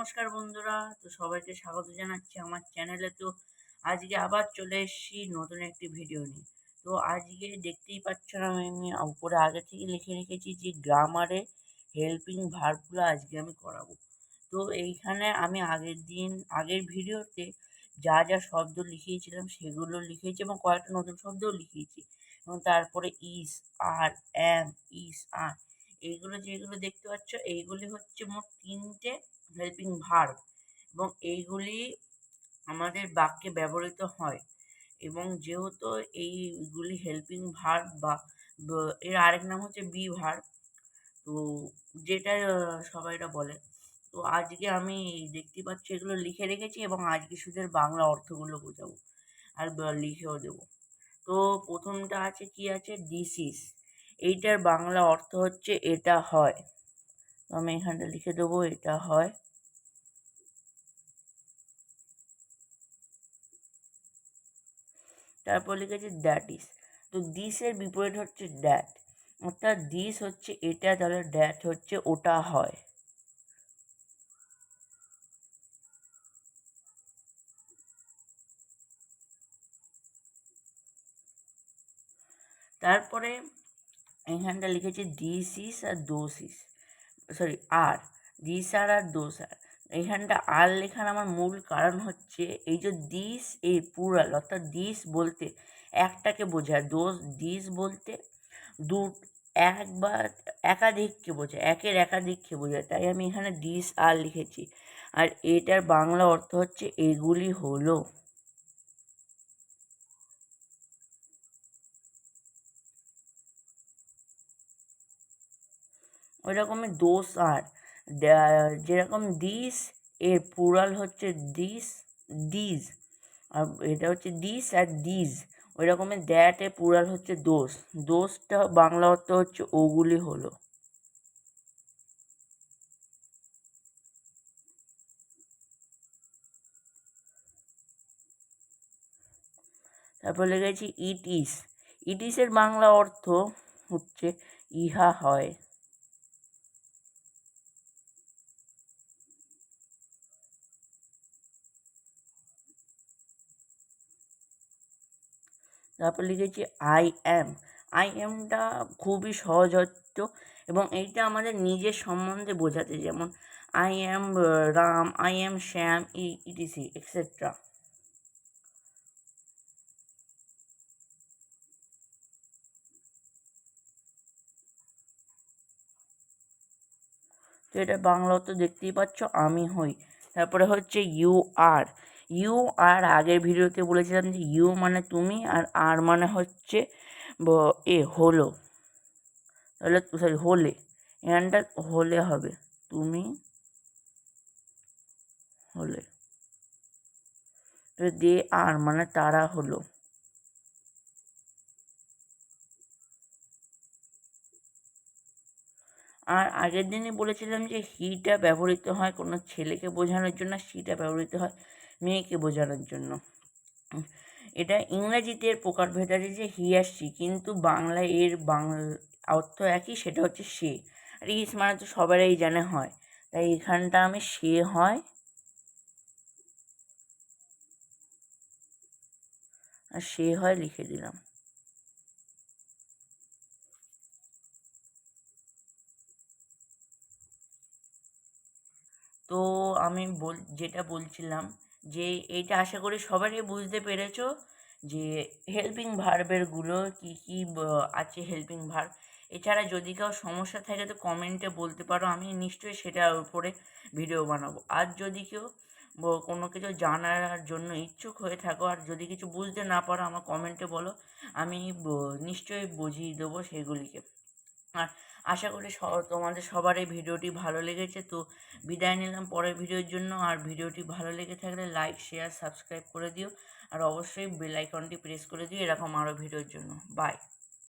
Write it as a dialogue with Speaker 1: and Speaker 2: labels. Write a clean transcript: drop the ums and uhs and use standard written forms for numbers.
Speaker 1: নমস্কার বন্ধুরা, তো সবাইকে স্বাগত জানাচ্ছি আমার চ্যানেলে। তো আজকে আবার চলে এসেছি নতুন একটি ভিডিও নিয়ে। তো আজকে দেখতেই পাচ্ছেন আমি উপরে আগে থেকে লিখে রেখেছি যে গ্রামারে হেল্পিং ভার্বগুলো আজকে আমি করাবো। তো এইখানে আমি আগের ভিডিওতে যা যা শব্দ লিখিয়েছিলাম সেগুলো লিখেছি এবং কয়েকটা নতুন শব্দও লিখিয়েছি। এবং তারপরে ইস, আর, অ্যাম, ইস, আর এইগুলো যেগুলো দেখতে পাচ্ছ এইগুলি হচ্ছে মোট 3টে হেল্পিং ভার্ব এবং এইগুলি আমাদের বাক্যে ব্যবহৃত হয়। এবং যেহেতু এইগুলি হেল্পিং ভার্ব বা এর আরেক নাম হচ্ছে বি ভার্ব, তো যেটা সবাইরা বলে। তো আজকে আমি দেখতে পাচ্ছি এগুলো লিখে রেখেছি এবং আজকে শুধু এর বাংলা অর্থগুলো বোঝাবো আর লিখেও দেবো। তো প্রথমটা আছে কি আছে, দিস ইজ। এইটার বাংলা অর্থ হচ্ছে এটা হয়। তো আমি এখানটা লিখে দেবো এটা হয়। তারপর লিখেছি দ্যাট ইজ। তো দিসের বিপরীত হচ্ছে দ্যাট, অর্থাৎ দিস হচ্ছে এটা, তাহলে দ্যাট হচ্ছে ওটা হয়। তারপরে এখানটা লিখেছি দিস ইজ আর those is, sorry are, this আর দোস আর। এইখানটা আর লেখার আমার মূল কারণ হচ্ছে এই যে দিস এই প্লুরাল, অর্থাৎ দিস বলতে একটাকে বোঝায়, দিস বলতে এক বা একাধিককে বোঝায়, একাধিককে বোঝায়, তাই আমি এখানে দিস আর লিখেছি। আর এটার বাংলা অর্থ হচ্ছে এগুলি হলো। ওইরকমই দোষ আর, যেরকম দিস এর প্লুরাল হচ্ছে দিস, দিজ, আর এটা হচ্ছে দিস আর দিজ। ওই রকমের দ্যাট এর প্লুরাল হচ্ছে দোষ, দোষটা বাংলা অর্থ হচ্ছে ওগুলি হলো। তারপর লিখেছি ইট ইজ। ইট ইজের বাংলা অর্থ হচ্ছে ইহা হয়। তারপর লিখেছি আই অ্যাম। আই অ্যামটা খুবই সহজত্ব এবং এইটা আমাদের নিজের সম্বন্ধে বোঝাতে, যেমন I am Ram, I am Shyam, etc etcetera. তো এটা বাংলা অর্থ দেখতেই পাচ্ছ, আমি হই। তারপরে হচ্ছে ইউ আর। ইউ আর আগের ভিডিওতে বলেছিলাম যে ইউ মানে তুমি আর মানে হচ্ছে হলো, তাহলে সরি হলে, এখানটা হলে হবে, তুমি হলে। দে আর মানে তারা হলো। আর আগের দিনই বলেছিলাম যে হিটা ব্যবহৃত হয় কোনো ছেলেকে বোঝানোর জন্য, সিটা ব্যবহৃত হয় মেয়েকে বোঝানোর জন্য। এটা ইংরেজিতে এর প্রকারভেদ আছে যে হি আর সি, কিন্তু বাংলায় এর অর্থ একই, সেটা হচ্ছে সে। আর ইস মানে তো সবারই জানে হয়, তাই এখানটা আমি সে হয় আর সে হয় লিখে দিলাম। তো আমি যেটা বলছিলাম যে এইটা আশা করি সবারই বুঝতে পেরেছো যে হেল্পিং ভার্বেরগুলো কী কী আছে হেল্পিং ভার্ব। এছাড়া যদি কারো সমস্যা থাকে তো কমেন্টে বলতে পারো, আমি নিশ্চয়ই সেটার উপরে ভিডিও বানাবো। আর যদি কেউ কোনো কিছু জানার জন্য ইচ্ছুক হয়ে থাকো আর যদি কিছু বুঝতে না পারো আমার কমেন্টে বলো, আমি নিশ্চয়ই বুঝিয়ে দেবো সেগুলিকে। আর আশা করি তোমাদের সবার এই ভিডিওটি ভালো লেগেছে। তো বিদায় নিলাম পরের ভিডিওর জন্য। আর ভিডিওটি ভালো লেগে থাকলে লাইক, শেয়ার, সাবস্ক্রাইব করে দিও আর অবশ্যই বেল আইকনটি প্রেস করে দিও এরকম আরও ভিডিওর জন্য। বাই।